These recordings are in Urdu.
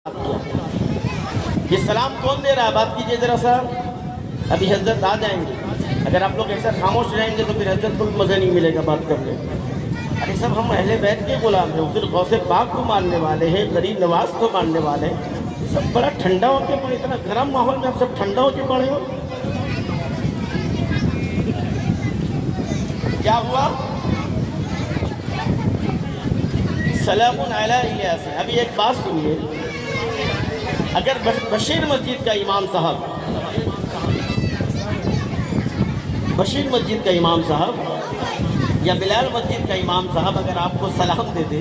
یہ سلام کون دے رہا ہے؟ بات کیجئے ذرا سا. ابھی حضرت آ جائیں گے. اگر آپ لوگ ایسا خاموش رہیں گے تو پھر حضرت کو بھی مزہ نہیں ملے گا بات کرنے. ارے سب ہم اہل بیت کے غلام ہیں، پھر غوث پاک کو ماننے والے ہیں، غریب نواز کو ماننے والے ہیں. سب بڑا ٹھنڈا ہو کے پڑے، اتنا گرم ماحول میں آپ سب ٹھنڈا ہو کے پڑے ہو. کیا ہوا؟ سلام علی الیاس. ابھی ایک بات سنیے، اگر بشیر مسجد کا امام صاحب یا بلال مسجد کا امام صاحب اگر آپ کو سلام دے دے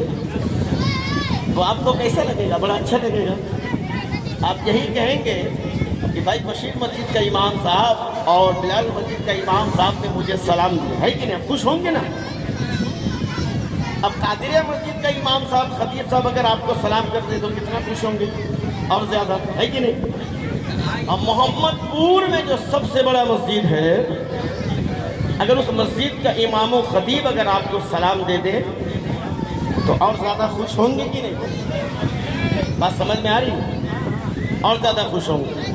تو آپ کو کیسا لگے گا؟ بڑا اچھا لگے گا. آپ یہی کہیں گے کہ بھائی بشیر مسجد کا امام صاحب اور بلال مسجد کا امام صاحب نے مجھے سلام دیا ہے کہ نہیں؟ خوش ہوں گے نا. اب قادریہ مسجد کا امام صاحب خطیب صاحب اگر آپ کو سلام کر دے تو کتنا خوش ہوں گے؟ اور زیادہ، ہے کہ نہیں؟ اب محمد پور میں جو سب سے بڑا مسجد ہے، اگر اس مسجد کا امام و خطیب اگر آپ کو سلام دے دے تو اور زیادہ خوش ہوں گے کہ نہیں؟ بات سمجھ میں آ رہی؟ اور زیادہ خوش ہوں گے.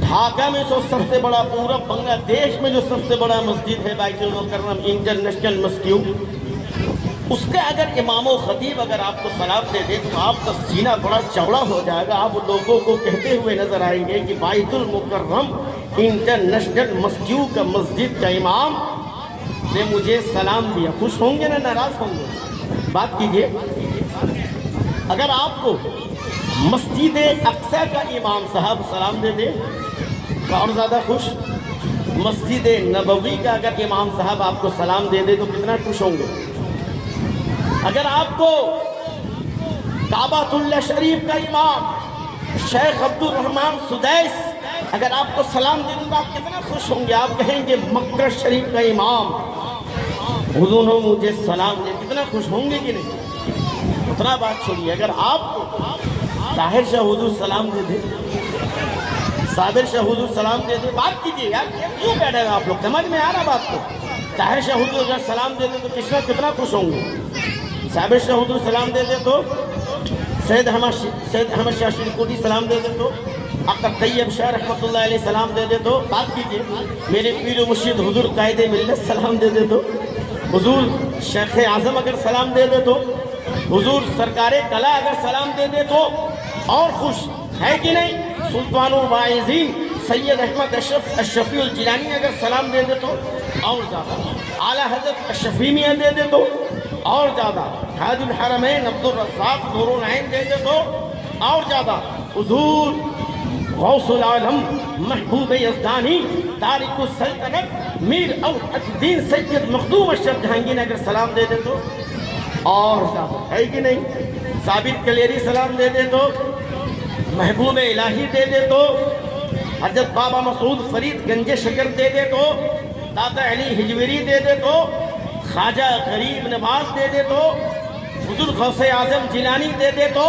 ڈھاکہ میں جو سب سے بڑا، پورا بنگلہ دیش میں جو سب سے بڑا مسجد ہے بیت المکرم انٹرنیشنل مسجد، اس کے اگر امام و خطیب اگر آپ کو سلام دے دے تو آپ کا سینہ بڑا چوڑا ہو جائے گا. آپ لوگوں کو کہتے ہوئے نظر آئیں گے کہ بیت المکرم انٹرنیشنل مسجد کا امام نے مجھے سلام دیا. خوش ہوں گے نا ناراض ہوں گے؟ بات کیجئے. اگر آپ کو مسجد اقصی کا امام صاحب سلام دے دے تو اور زیادہ خوش. مسجد نبوی کا اگر امام صاحب آپ کو سلام دے دے تو کتنا خوش ہوں گے؟ اگر آپ کو کعبۃ اللہ شریف کا امام شیخ عبد الرحمن سدیس اگر آپ کو سلام دے دے تو آپ کتنا خوش ہوں گے؟ آپ کہیں گے مکہ شریف کا امام حضور نے مجھے سلام دے. کتنا خوش ہوں گے کہ نہیں؟ اتنا بات چھوڑیے. اگر آپ کو طاہر شاہ حضور سلام دے دے، صابر شاہ حضور سلام دے دے، بات کیجئے یار، کیوں بیٹھے گا آپ لوگ؟ سمجھ میں آ رہا بات کو؟ طاہر شاہ حضور اگر سلام دے دے تو کتنا خوش ہوں گے؟ صابر شاہ حضور سلام دے دے تو، سید احمد شاہ شریکوٹی سلام دے دے تو، آقا طیب شاہ رحمۃ اللہ علیہ سلام دے دے تو، بات کیجئے. میرے پیر و مرشد حضور قائد ملت سلام دے دے تو، حضور شیخ اعظم اگر سلام دے دے تو، حضور سرکار کلا اگر سلام دے دے تو اور خوش، ہے کہ نہیں؟ سلطان الواعظین سید احمد اشرف الشفیع الجیلانی اگر سلام دے دے تو اور زیادہ. اعلیٰ حضرت الشفیع میاں دے دے تو اور زیادہ. حاج الحرمین عبد الرزاق نور العین دے دے تو اور زیادہ. حضور غوث العالم محبوب یزدانی تارک السلطنت میر اوحد الدین سید مخدوم اشرف جہانگیر اگر سلام دے دے تو اور زیادہ، ہے کہ نہیں؟ ثابت کلیری سلام دے دے تو، محبوب الہی دے دے تو، حضرت بابا مسعود فرید گنج شکر دے دے تو، داتا علی ہجویری دے دے تو، خواجہ غریب نواز دے دے تو، حضور غوث اعظم جیلانی دے دے تو،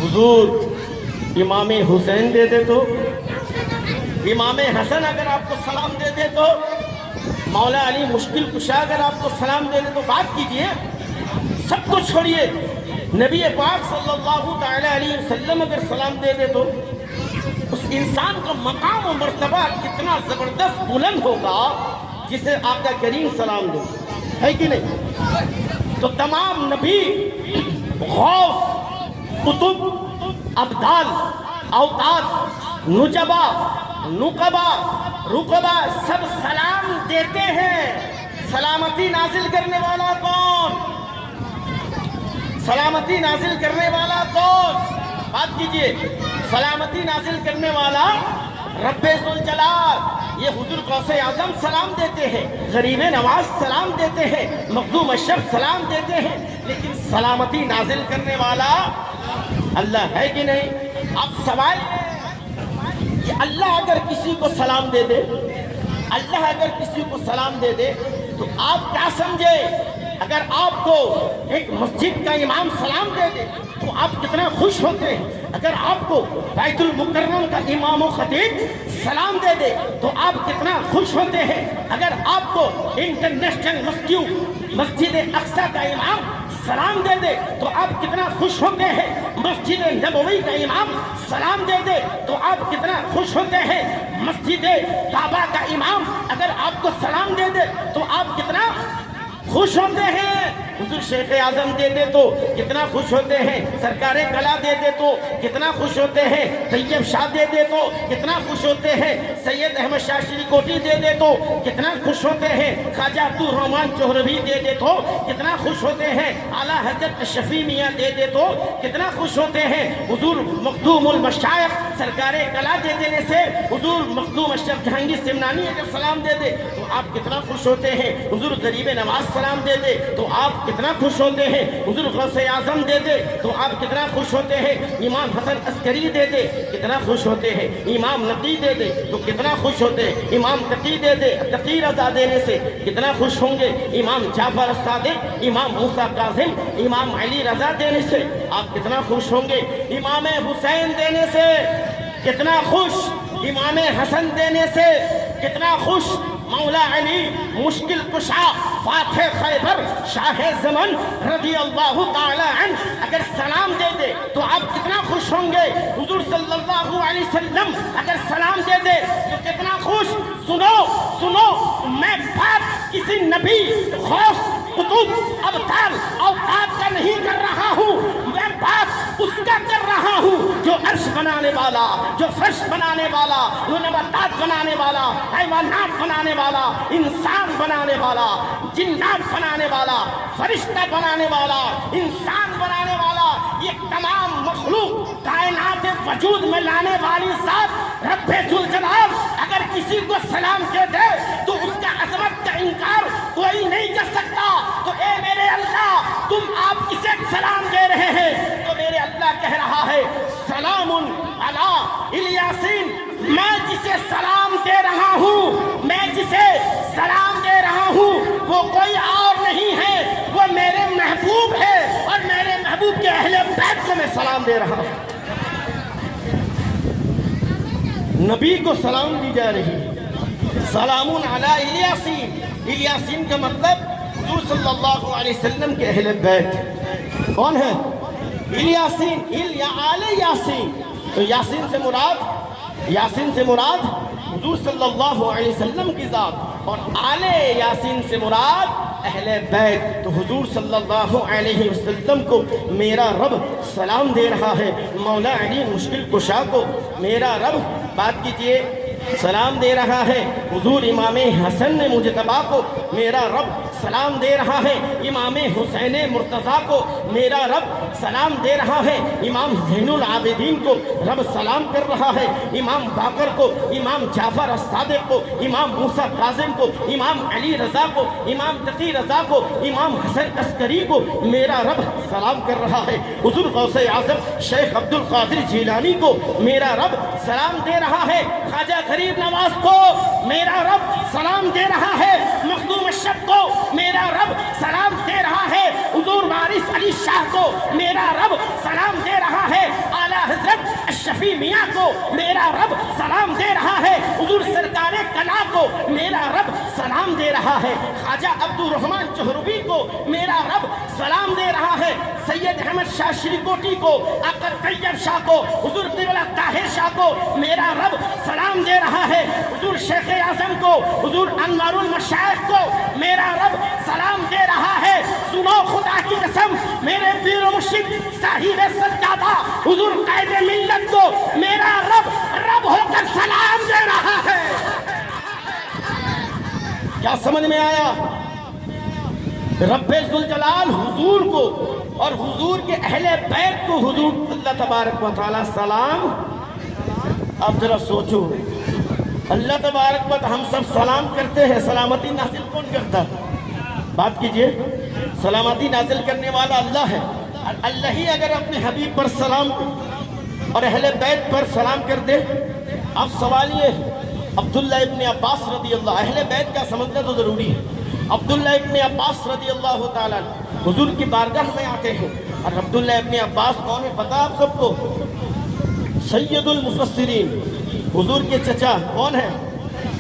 حضور امام حسین دے دے تو، امام حسن اگر آپ کو سلام دے دے تو، مولا علی مشکل کشا اگر آپ کو سلام دے دے تو، بات کیجئے. سب کو چھوڑیے، نبی پاک صلی اللہ تعالی علیہ وسلم اگر سلام دے دے تو اس انسان کا مقام و مرتبہ کتنا زبردست بلند ہوگا جسے آقا کریم سلام دے، ہے کہ نہیں؟ تو تمام نبی، غوث، قطب، ابدال، اوتاد، نجبا، نقبا، رقبا سب سلام دیتے ہیں. سلامتی نازل کرنے والا کون؟ سلامتی نازل کرنے والا کون؟ بات کیجئے. سلامتی نازل کرنے والا رب ذوالجلال. یہ حضور غوث اعظم سلام دیتے ہیں، غریب نواز سلام دیتے ہیں، مخدوم اشرف سلام دیتے ہیں، لیکن سلامتی نازل کرنے والا اللہ ہے کہ نہیں؟ اب سوال کہ اللہ اگر کسی کو سلام دے دے، اللہ اگر کسی کو سلام دے دے تو آپ کیا سمجھے؟ اگر آپ کو ایک مسجد کا امام سلام دے دے تو آپ کتنا خوش ہوتے ہیں. اگر آپ کو بیت المکرم کا امام و خطیب سلام دے دے تو آپ کتنا خوش ہوتے ہیں. اگر آپ کو انٹرنیشنل مسجد اقصی کا امام سلام دے دے تو آپ کتنا خوش ہوتے ہیں، مسجد نبوی کا امام سلام دے دے تو آپ کتنا خوش ہوتے ہیں، مسجد کعبہ کا امام اگر آپ کو سلام دے دے تو آپ کتنا خوش ہوتے ہیں، حضور شیخ اعظم دے دے تو کتنا خوش ہوتے ہیں، سرکار کلا دے دے تو کتنا خوش ہوتے ہیں، طیب شاہ دے دے تو کتنا خوش ہوتے ہیں، سید احمد شاہ شری کوٹی دے دے تو کتنا خوش ہوتے ہیں، خواجہ عبدالرحمن چہروی دے دے تو کتنا خوش ہوتے ہیں، اعلیٰ حضرت شفیع میاں دے دے تو کتنا خوش ہوتے ہیں، حضور مخدوم المشائخ سرکار کلا دے دینے سے حضور مخدوم اشرف جہانگیر سمنانی اگر سلام دے دے تو آپ کتنا خوش ہوتے ہیں، حضور غریب نواز سلام دے دے تو آپ کتنا خوش ہوتے ہیں، حضور غوث اعظم دے دے تو آپ کتنا خوش ہوتے ہیں، امام حسن عسکری دے دے کتنا خوش ہوتے ہیں، امام نقی دے دے تو کتنا خوش ہوتے ہیں، امام تقی دے دے تقی رضا دینے سے کتنا خوش ہوں گے، امام جعفر الصادق، امام موسیٰ کاظم، امام علی رضا دینے سے آپ کتنا خوش ہوں گے، امام حسین دینے سے کتنا خوش، امام حسن دینے سے کتنا خوش، مولا علی مشکل کشا فاتح خیبر شاہ زمن رضی اللہ تعالی عنہ اگر سلام دے دے تو آپ کتنا خوش ہوں گے، حضور صلی اللہ علیہ وسلم اگر سلام دے دے تو کتنا خوش، سنو میں بات کسی نبی غوث قطب ابطال اوقات کا نہیں کر رہا ہوں، میں بات اس کا کر رہا ہوں جو عرش بنانے والا، جو فرش بنانے والا، جو نباتات بنانے والا، حیوانات بنانے والا، انسان بنانے والا، جنات بنانے والا، فرشتہ بنانے والا، انسان بنانے والا، یہ تمام مخلوق کائنات وجود میں لانے والی ذات رب ذوالجلال اگر کسی کو سلام دے دے تو اس کا عظمت کا انکار کوئی نہیں کر سکتا، تو اے میرے اللہ تم آپ کسے سلام دے رہے ہیں، تو میرے اللہ کہہ رہا ہے سلام علی الیاسین، میں جسے سلام دے رہا ہوں، میں جسے سلام دے رہا ہوں وہ کوئی اور نہیں ہے، وہ میرے محبوب ہے اور میرے محبوب کے اہل بیت کو میں سلام دے رہا ہوں۔ نبی کو سلام دی جا رہی ہے، سلام علی الیاسین، الیاسین کا مطلب حضور صلی اللہ علیہ وسلم کے اہل بیت کون ہے؟ الیاسین، آل یاسین، تو یاسین سے مراد حضور صلی اللہ علیہ وسلم کی ذات، اور آل یاسین سے مراد اہل بیت، تو حضور صلی اللہ علیہ وسلم کو میرا رب سلام دے رہا ہے، مولا علی مشکل کشا کو میرا رب بات کیجئے سلام دے رہا ہے، حضور امام حسن مجتبیٰ کو میرا رب سلام دے رہا ہے، امام حسین مرتضیٰ کو میرا رب سلام دے رہا ہے، امام زین العابدین کو رب سلام کر رہا ہے، امام باقر کو، امام جعفر الصادق کو، امام موسیٰ کاظم کو، امام علی رضا کو، امام تقی رضا کو، امام حسن عسکری کو میرا رب سلام کر رہا ہے، حضور غوث اعظم شیخ عبد القادر جیلانی کو میرا رب سلام دے رہا ہے، خواجہ غریب نواز کو میرا رب سلام دے رہا ہے، مخدوم اشرف کو میرا رب سلام دے رہا ہے، حضور وارث علی شاہ کو میرا رب سلام دے رہا ہے، اعلیٰ حضرت شفیع میاں کو میرا رب سلام دے رہا ہے، حضور سرکار کلا کو میرا رب سلام دے رہا ہے، خواجہ عبدالرحمن چہروی کو میرا رب سلام دے رہا ہے، سید احمد شاہ شری کوٹی کو، آقا طیب شاہ کو، حضور قبلہ طاہر شاہ کو میرا رب سلام دے رہا ہے، حضور شیخ اعظم کو، حضور انوار المشائخ کو میرا رب سلام دے رہا ہے، سنو خدا کی قسم میرے پیر و مرشد صاحب سجادہ حضور قائد ملت کو میرا رب ہو کر سلام دے رہا ہے۔ کیا سمجھ میں آیا؟ رب ذوالجلال حضور کو اور حضور کے اہل بیت کو حضور اللہ تبارک و تعالی سلام، اب ذرا سوچو، اللہ تبارک و تعالی ہم سب سلام کرتے ہیں، سلامتی نازل کون کرتا؟ بات کیجئے، سلامتی نازل کرنے والا اللہ ہے، اور اللہ ہی اگر اپنے حبیب پر سلام اور اہل بیت پر سلام کر دے، اب سوال یہ عبداللہ ابن عباس رضی اللہ، اہل بیت کا سمجھنا تو ضروری ہے، عبداللہ ابن عباس رضی اللہ تعالیٰ حضور کی بارگاہ میں آتے ہیں، اور عبداللہ ابن عباس کون ہے پتہ آپ سب کو؟ سید المفسرین، حضور کے چچا کون ہے؟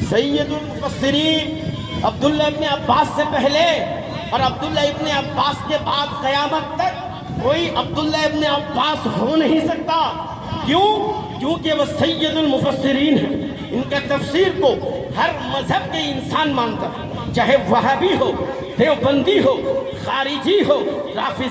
سید المفسرین۔ عبداللہ ابن عباس سے پہلے اور عبداللہ ابن عباس کے بعد قیامت تک کوئی عبداللہ ابن عباس ہو نہیں سکتا. کیوں؟ کیونکہ وہ سید المفسرین ہیں. ان کا تفسیر کو ہر مذہب کے انسان مانتا ہے، چاہے وہابی ہو، دیوبندی ہو، خارجی ہو، رافضی